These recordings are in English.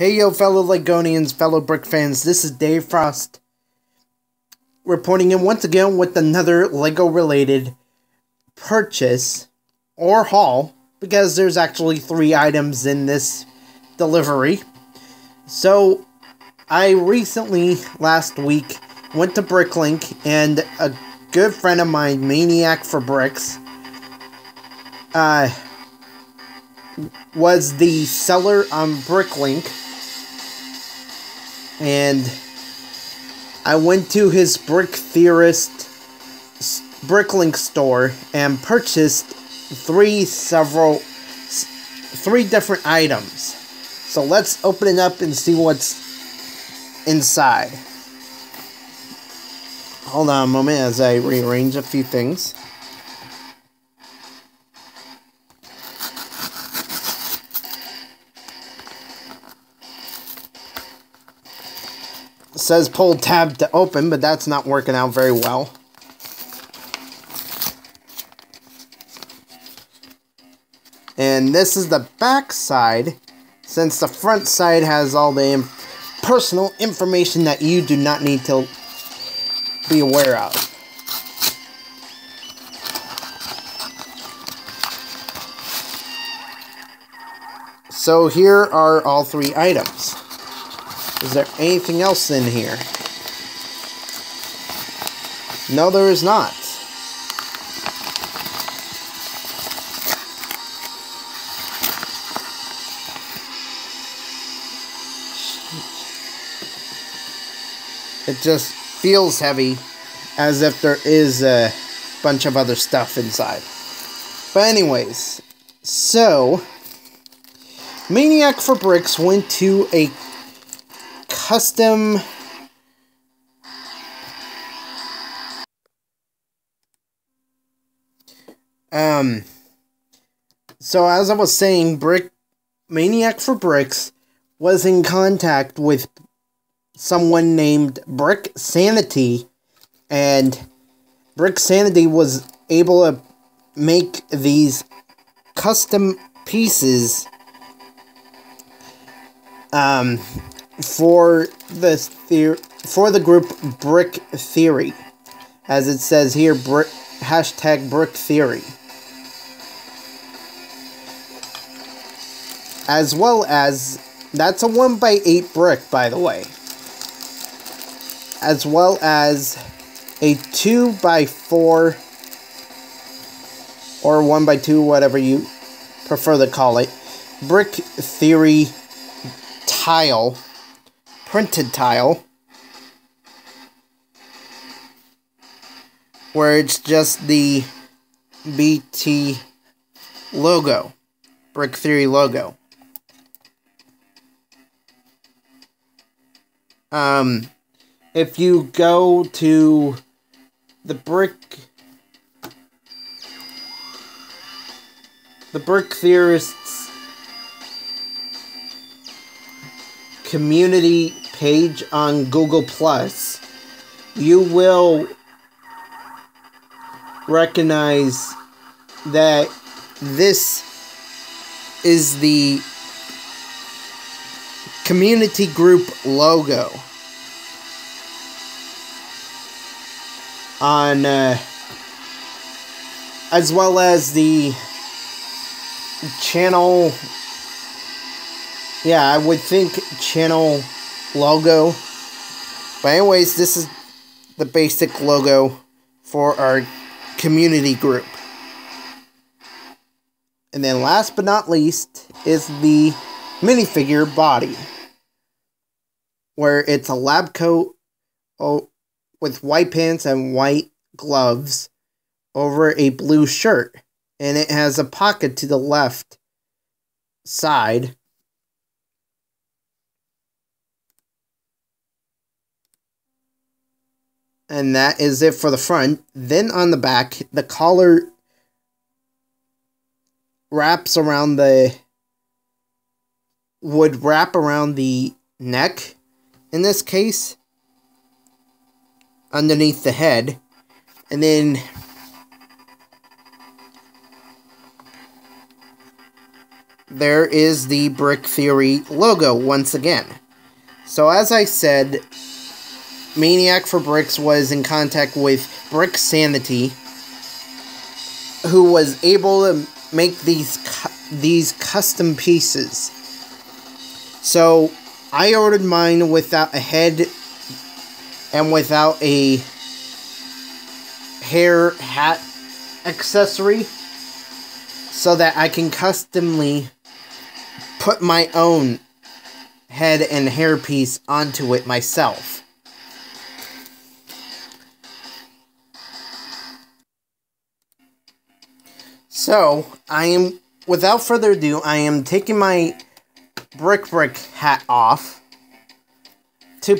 Hey yo fellow Legonians, fellow Brick fans, this is Dave Frost reporting in once again with another Lego related purchase or haul, because there's actually 3 items in this delivery. So I recently, last week, went to Bricklink, and a good friend of mine, Maniac for Bricks, was the seller on Bricklink. And I went to his Brick Theorist Bricklink store and purchased 3 different items. So let's open it up and see what's inside. Hold on a moment as I rearrange a few things. It says pull tab to open, but that's not working out very well. And this is the back side, since the front side has all the personal information that you do not need to be aware of. So here are all 3 items. Is there anything else in here? No, there is not. It just feels heavy, as if there is a bunch of other stuff inside. But anyways, so Maniac for Bricks went to a custom so as I was saying, Maniac for Bricks was in contact with someone named Brick Sanity, and Brick Sanity was able to make these custom pieces for the group Brick Theory, as it says here, hashtag Brick Theory, as well as that's a 1x8 brick, by the way, as well as a 2x4 or 1x2, whatever you prefer to call it, Brick Theory tile, printed tile, where it's just the BT logo, Brick Theory logo. If you go to the Brick Theorists community page on Google+, you will recognize that this is the community group logo on as well as the channel, I would think channel logo. But anyways, this is the basic logo for our community group. And then last but not least is the minifigure body, where it's a lab coat with white pants and white gloves over a blue shirt. And it has a pocket to the left side. And that is it for the front. Then on the back, the collar would wrap around the neck, in this case, underneath the head. And then there is the Brick Theory logo once again. So as I said, Maniac for Bricks was in contact with Brick Sanity, who was able to make these custom pieces. So I ordered mine without a head and without a hair hat accessory, so that I can customly put my own head and hair piece onto it myself. So, without further ado, I am taking my Brick hat off to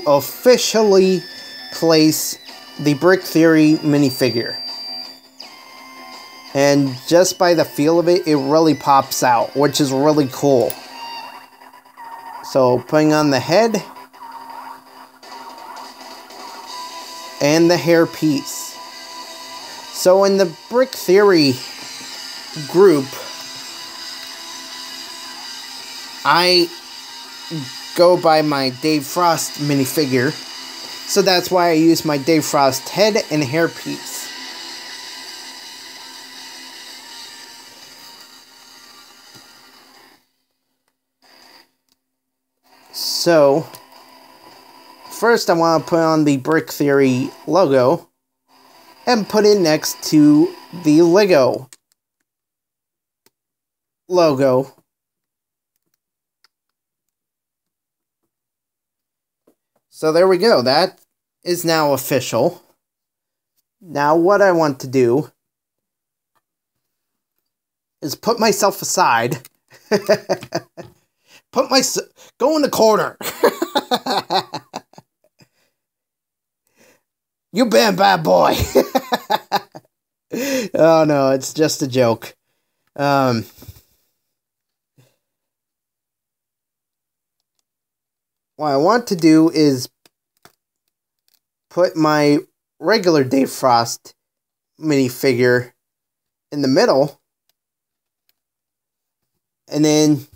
officially place the Brick Theory minifigure. And just by the feel of it, it really pops out, which is really cool. So, putting on the head and the hair piece. So, in the Brick Theory group, I go by my Dave Frost minifigure. So that's why I use my Dave Frost head and hair piece. So, first I want to put on the Brick Theory logo and put it next to the Lego logo. So there we go. That is now official. Now what I want to do is put myself aside. Go in the corner. You been bad boy. Oh no, it's just a joke. What I want to do is put my regular Dave Frost minifigure in the middle, and then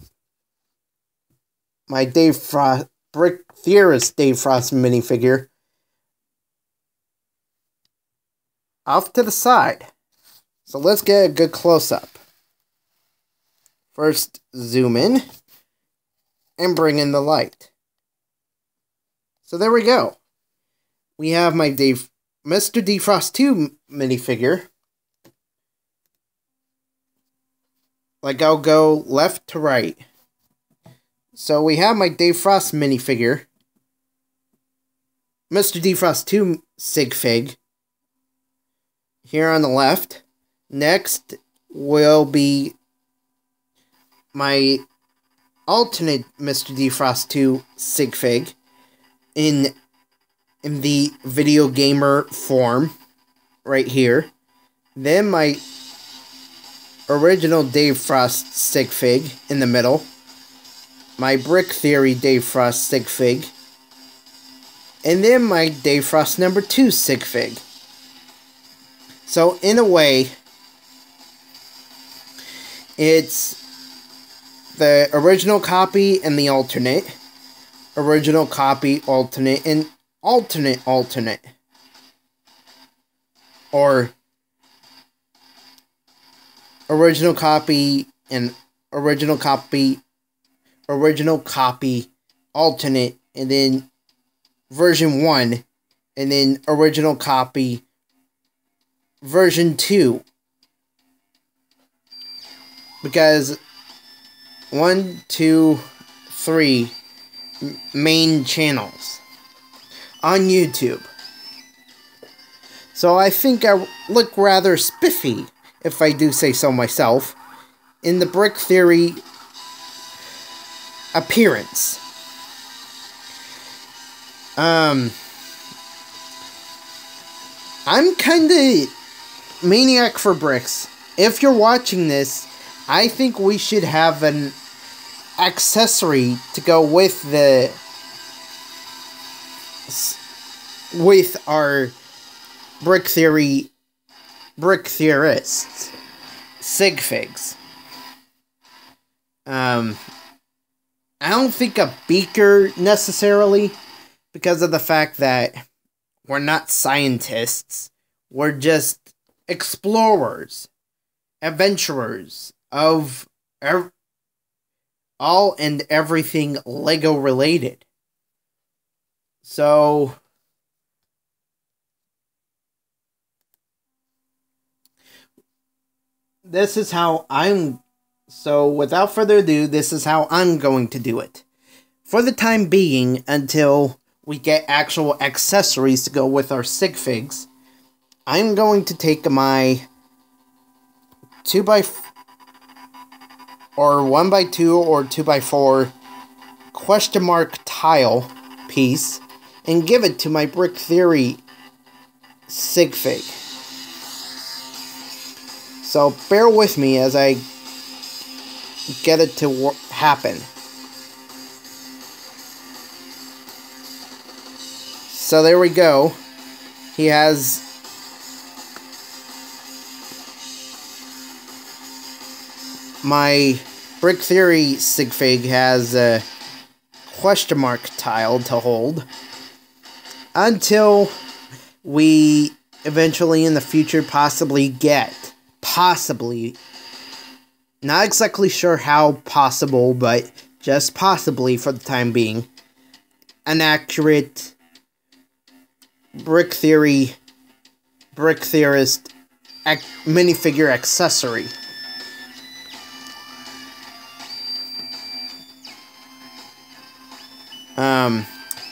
my Brick Theorist Dave Frost minifigure off to the side. So let's get a good close-up. First, zoom in and bring in the light. So there we go. We have my Mr. Defrost 2 minifigure. Like, I'll go left to right. So we have my Dave Frost minifigure. Mr. Defrost 2 sig fig. Here on the left. Next will be my alternate Mr. Defrost 2 sig fig in the video gamer form right here. Then my original Dave Frost sig fig in the middle. My Brick Theory Dave Frost sig fig. And then my Dave Frost number 2 sig fig. So in a way, it's the original copy and the alternate. Original copy, alternate, and alternate. Or original copy and original copy, alternate, and then version 1, and then original copy, version 2. Because 1, 2, 3 main channels on YouTube. So I think I look rather spiffy, if I do say so myself, in the Brick Theory appearance. I'm kinda maniac for bricks. If you're watching this, I think we should have an accessory to go with our Brick Theorists sig figs. I don't think a beaker necessarily, because of the fact that we're not scientists. We're just explorers, adventurers of all and everything Lego related. So, this is how so without further ado, this is how I'm going to do it. For the time being, until we get actual accessories to go with our sig figs, I'm going to take my 1x2 or 2x4 question mark tile piece and give it to my Brick Theory sig fig. So bear with me as I get it to happen. So there we go. He has my Brick Theory sig fig has a question mark tile to hold until we eventually in the future possibly, not exactly sure how possible, but just possibly for the time being, an accurate Brick Theorist minifigure accessory.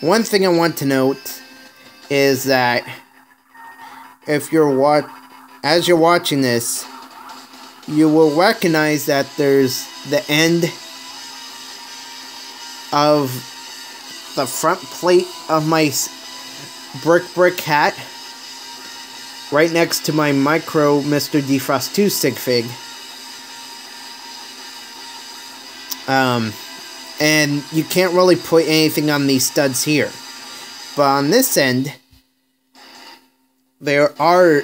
One thing I want to note is that if as you're watching this, you will recognize that there's the end of the front plate of my brick hat right next to my micro Mr. Defrost 2 sig fig. And you can't really put anything on these studs here. But on this end, there are...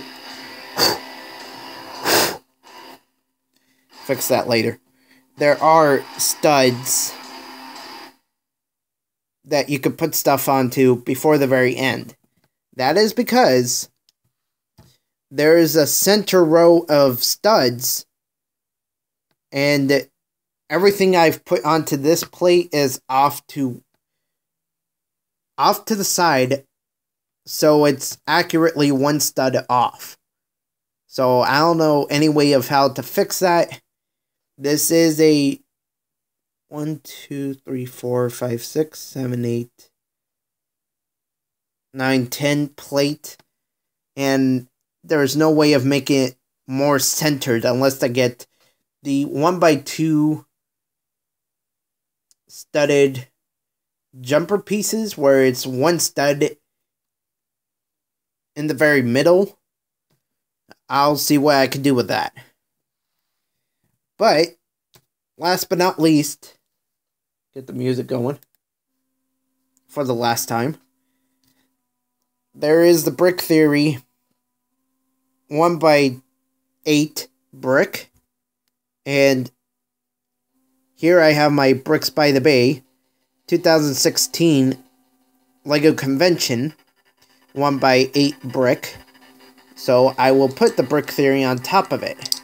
fix that later. There are studs that you could put stuff onto before the very end. That is because there is a center row of studs, and everything I've put onto this plate is off to the side, so it's accurately one stud off. So I don't know any way of how to fix that. This is a 1, 2, 3, 4, 5, 6, 7, 8, 9, 10 plate, and there's no way of making it more centered unless I get the 1x2 studded jumper pieces where it's one stud in the very middle. I'll see what I can do with that. But last but not least, get the music going for the last time. There is the Brick Theory 1x8 brick, and here I have my Bricks by the Bay 2016 Lego Convention 1x8 brick. So I will put the Brick Theory on top of it.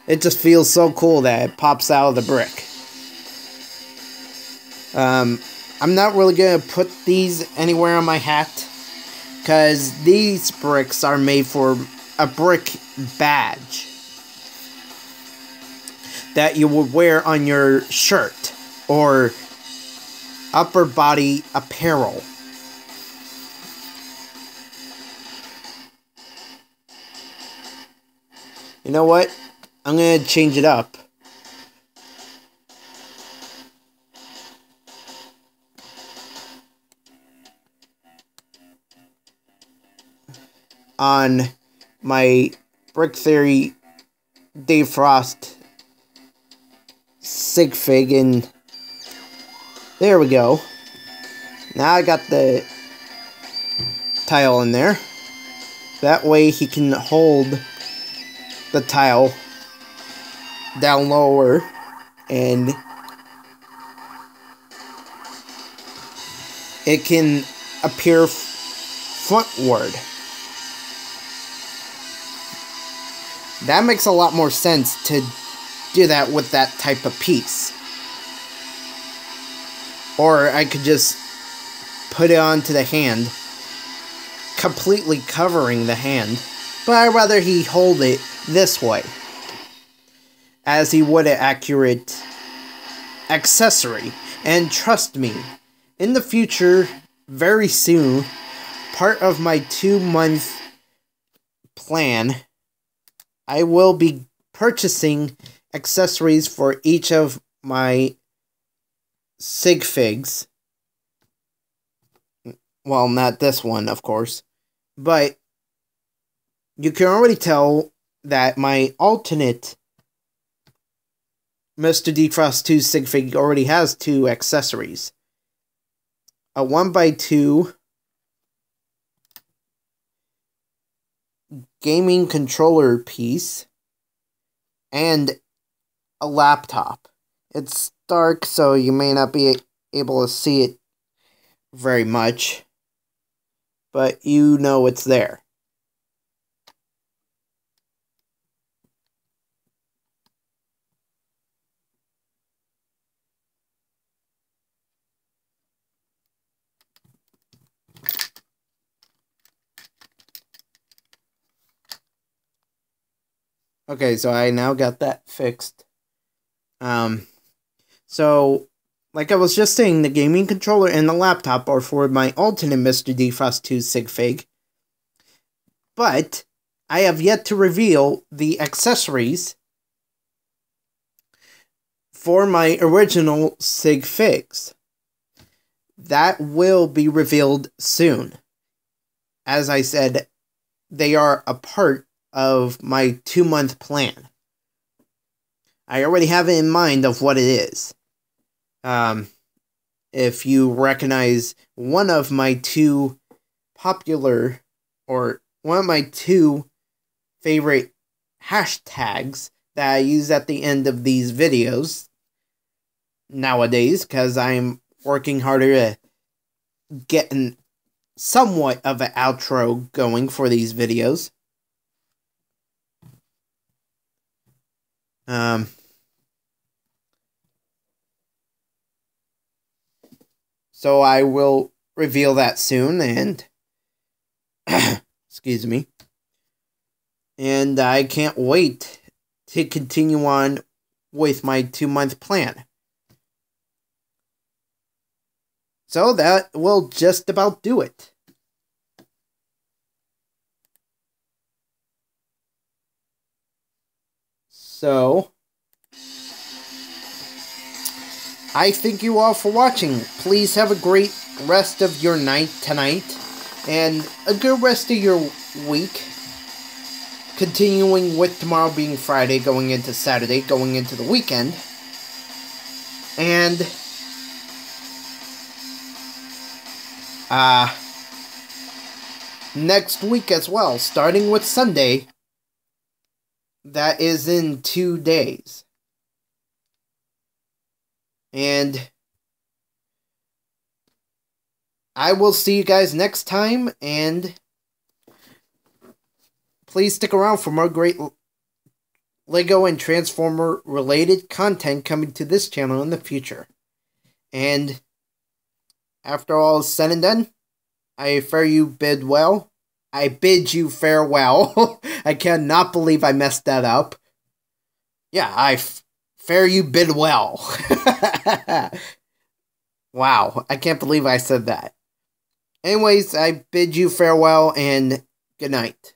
It just feels so cool that it pops out of the brick. I'm not really going to put these anywhere on my hat, because these bricks are made for a brick badge that you would wear on your shirt or upper body apparel. You know what? I'm going to change it up. On my Brick Theory Dave Frost sig fig, and there we go. Now I got the tile in there. That way he can hold the tile down lower, and it can appear frontward. That makes a lot more sense to do that with that type of piece. Or I could just put it onto the hand, completely covering the hand, but I'd rather he hold it this way, as he would an accurate accessory. And trust me, in the future, very soon, part of my 2-month plan, I will be purchasing accessories for each of my sig figs. Well, not this one, of course. But you can already tell that my alternate Mr. Defrost 2 sig fig already has 2 accessories. A 1x2 gaming controller piece and a laptop. It's dark, so you may not be able to see it very much, but you know it's there. Okay, so I now got that fixed. So, like I was just saying, the gaming controller and the laptop are for my alternate Mr. Defrost 2 sig fig. But I have yet to reveal the accessories for my original sig figs. That will be revealed soon. As I said, they are a part of my 2-month plan. I already have it in mind of what it is. If you recognize one of my 2 popular, or one of my 2 favorite hashtags that I use at the end of these videos nowadays, because I'm working harder to get somewhat of an outro going for these videos. So I will reveal that soon, and excuse me. And I can't wait to continue on with my 2-month plan. So that will just about do it. So I thank you all for watching. Please have a great rest of your night tonight, and a good rest of your week. Continuing with tomorrow being Friday, going into Saturday, going into the weekend. And next week as well, starting with Sunday. That is in 2 days. And I will see you guys next time, and please stick around for more great LEGO and Transformer related content coming to this channel in the future. And after all is said and done, I bid you farewell. I cannot believe I messed that up. Yeah, fare you bid well. Wow, I can't believe I said that. Anyways, I bid you farewell and good night.